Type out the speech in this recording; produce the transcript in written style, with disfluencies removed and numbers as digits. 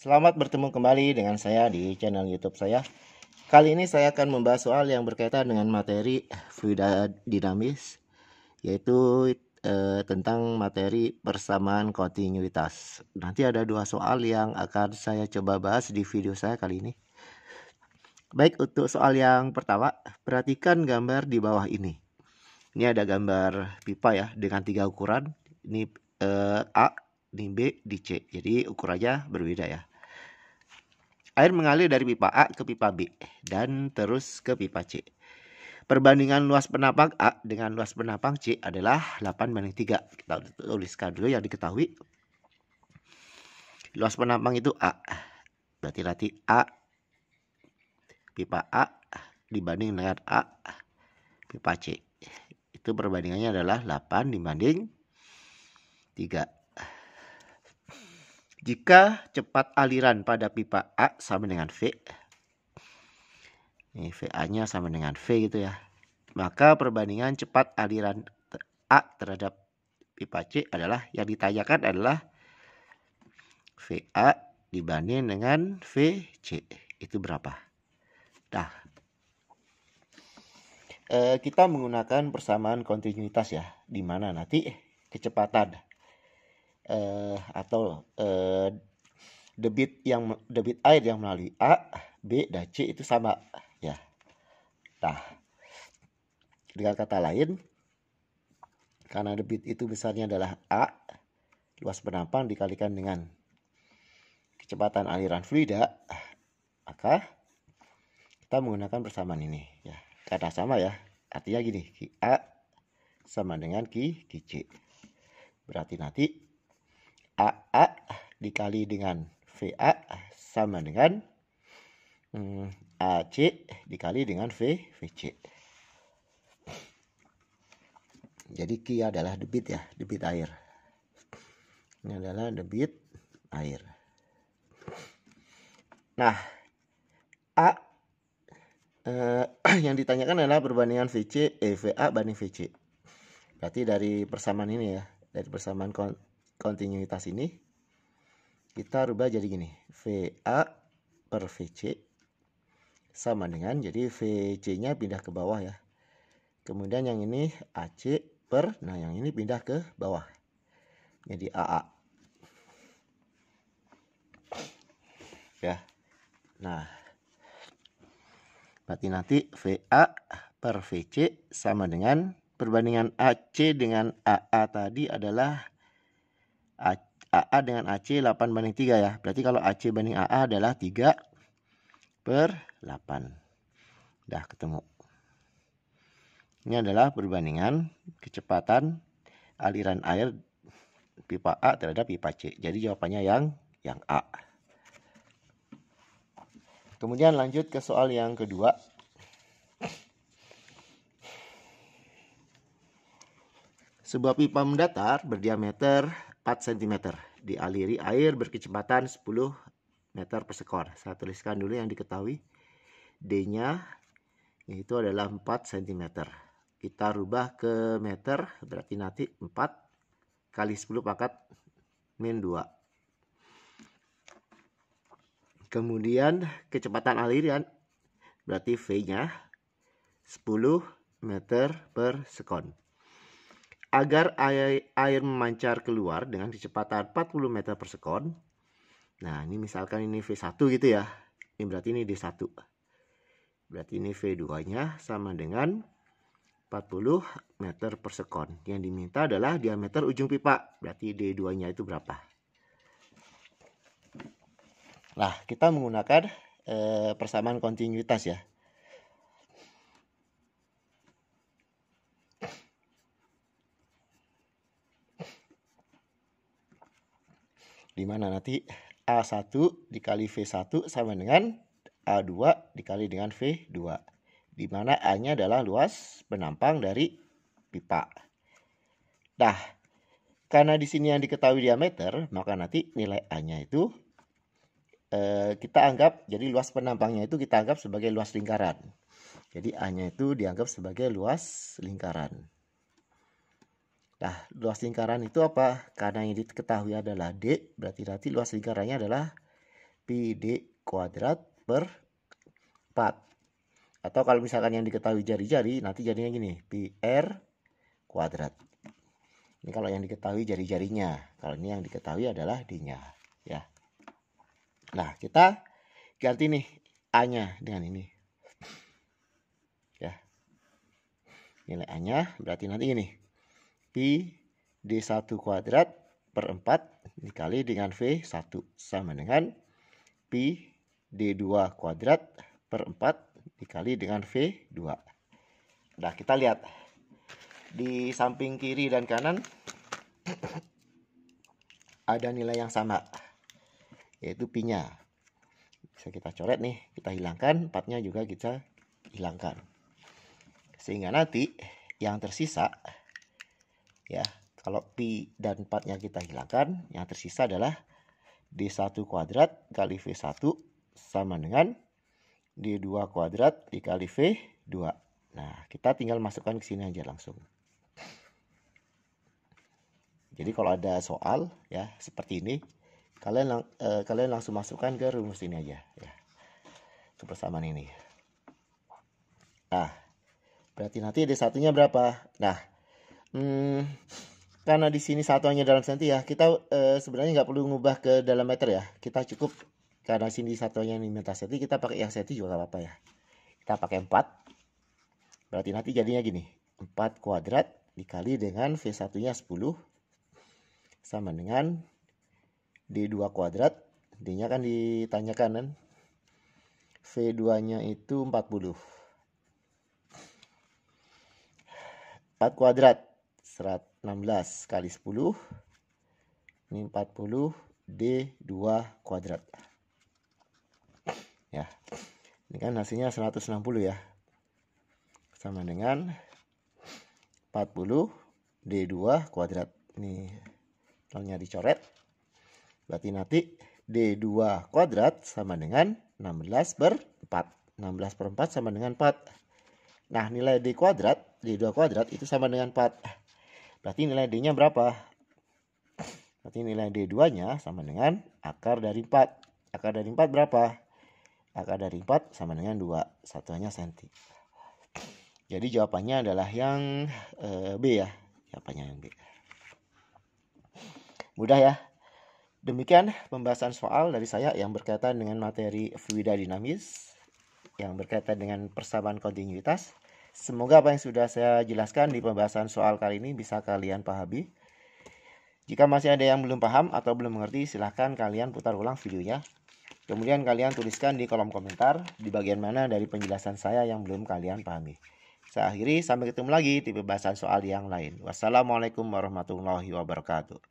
Selamat bertemu kembali dengan saya di channel YouTube saya. Kali ini saya akan membahas soal yang berkaitan dengan materi fluida dinamis, yaitu tentang materi persamaan kontinuitas. Nanti ada dua soal yang akan saya coba bahas di video saya kali ini. Baik, untuk soal yang pertama, perhatikan gambar di bawah ini. Ini ada gambar pipa ya dengan 3 ukuran. Ini A, ini B, di C. Jadi ukurannya berbeda ya. Air mengalir dari pipa A ke pipa B dan terus ke pipa C. Perbandingan luas penampang A dengan luas penampang C adalah 8:3. Kita tuliskan dulu yang diketahui. Luas penampang itu A. Berarti nanti A pipa A dibanding dengan A pipa C. Itu perbandingannya adalah 8:3. Jika cepat aliran pada pipa A sama dengan V, ini VA-nya sama dengan V gitu ya, maka perbandingan cepat aliran A terhadap pipa C adalah, yang ditanyakan adalah VA dibanding dengan VC. Itu berapa? Nah, kita menggunakan persamaan kontinuitas ya, di mana nanti kecepatan atau debit air yang melalui A, B, dan C itu sama ya. Nah, dengan kata lain, karena debit itu besarnya adalah A, luas penampang dikalikan dengan kecepatan aliran fluida, maka kita menggunakan persamaan ini ya. Karena sama ya, artinya gini, QA sama dengan QC. Berarti nanti AA dikali dengan VA sama dengan AC dikali dengan VC. Jadi Q adalah debit ya, debit air. Ini adalah debit air. Nah, A yang ditanyakan adalah perbandingan VA banding VC. Berarti dari persamaan ini ya, dari persamaan kontinuitas ini, kita rubah jadi gini, VA per VC sama dengan, jadi VC-nya pindah ke bawah ya. Kemudian yang ini AC per, nah yang ini pindah ke bawah. Jadi AA. Ya. Nah, berarti nanti VA per VC sama dengan perbandingan AC dengan AA tadi dah AA dengan AC 8:3 ya. Berarti kalau AC banding AA adalah 3/8. Dah ketemu. Ini adalah perbandingan kecepatan aliran air pipa A terhadap pipa C. Jadi jawabannya yang A. Kemudian lanjut ke soal yang kedua. Sebuah pipa mendatar berdiameter 4 cm dialiri air berkecepatan 10 meter per sekon. Saya tuliskan dulu yang diketahui. D-nya itu adalah 4 cm. Kita rubah ke meter, berarti nanti 4 kali 10 pangkat min 2. Kemudian kecepatan aliran berarti V-nya 10 meter per sekon. Agar air memancar keluar dengan kecepatan 40 meter per sekon. Nah, ini misalkan ini V1 gitu ya. Ini berarti ini D1. Berarti ini V2-nya sama dengan 40 meter per sekon. Yang diminta adalah diameter ujung pipa. Berarti D2-nya itu berapa? Nah, kita menggunakan persamaan kontinuitas ya. Di mana nanti A1 dikali V1 sama dengan A2 dikali dengan V2. Di mana A-nya adalah luas penampang dari pipa. Nah, karena di sini yang diketahui diameter, maka nanti nilai A-nya itu kita anggap, jadi luas penampangnya itu kita anggap sebagai luas lingkaran. Jadi A-nya itu dianggap sebagai luas lingkaran. Nah, luas lingkaran itu apa? Karena yang diketahui adalah D, berarti nanti luas lingkarannya adalah pi D kuadrat per 4. Atau kalau misalkan yang diketahui jari-jari, nanti jadinya gini, pi R kuadrat. Ini kalau yang diketahui jari-jarinya. Kalau ini yang diketahui adalah D-nya. Ya. Nah, kita ganti nih A-nya dengan ini. Ya. Nilai A-nya berarti nanti ini. Pi D1 kuadrat per 4 dikali dengan V1 sama dengan pi D2 kuadrat per 4 dikali dengan V2. Nah, kita lihat di samping kiri dan kanan ada nilai yang sama, yaitu pi-nya. Bisa kita coret nih, kita hilangkan, 4-nya juga kita hilangkan. Sehingga nanti yang tersisa, ya, kalau pi dan 4-nya kita hilangkan, yang tersisa adalah D1 kuadrat kali V1 sama dengan D2 kuadrat dikali V2. Nah, kita tinggal masukkan ke sini aja langsung. Jadi kalau ada soal ya seperti ini, kalian langsung masukkan ke rumus ini aja ya. Kebersamaan ini. Nah, berarti nanti D1-nya berapa? Nah, karena di sini satuannya dalam senti ya, kita sebenarnya nggak perlu ngubah ke dalam meter ya. Kita cukup, karena sini satuannya ini meter senti, kita pakai yang senti juga nggak apa-apa ya. Kita pakai 4. Berarti nanti jadinya gini, 4 kuadrat dikali dengan V1-nya 10 sama dengan D2 kuadrat. D-nya kan ditanyakan kan. V2-nya itu 40. 4 kuadrat 16 kali 10. Ini 40 D2 kuadrat. Ya. Ini kan hasilnya 160 ya. Sama dengan 40 D2 kuadrat. Ini nolnya dicoret. Berarti nanti D2 kuadrat sama dengan 16 per 4. 16 per 4 sama dengan 4. Nah, nilai D kuadrat, D2 kuadrat itu sama dengan 4. Berarti nilai D-nya berapa? Berarti nilai D2-nya sama dengan akar dari 4. Akar dari 4 berapa? Akar dari 4 sama dengan 2. Satuannya senti. Jadi jawabannya adalah yang B ya. Jawabannya yang B. Mudah ya. Demikian pembahasan soal dari saya yang berkaitan dengan materi fluida dinamis, yang berkaitan dengan persamaan kontinuitas. Semoga apa yang sudah saya jelaskan di pembahasan soal kali ini bisa kalian pahami. Jika masih ada yang belum paham atau belum mengerti, silahkan kalian putar ulang videonya. Kemudian kalian tuliskan di kolom komentar di bagian mana dari penjelasan saya yang belum kalian pahami. Saya akhiri, sampai ketemu lagi di pembahasan soal yang lain. Wassalamualaikum warahmatullahi wabarakatuh.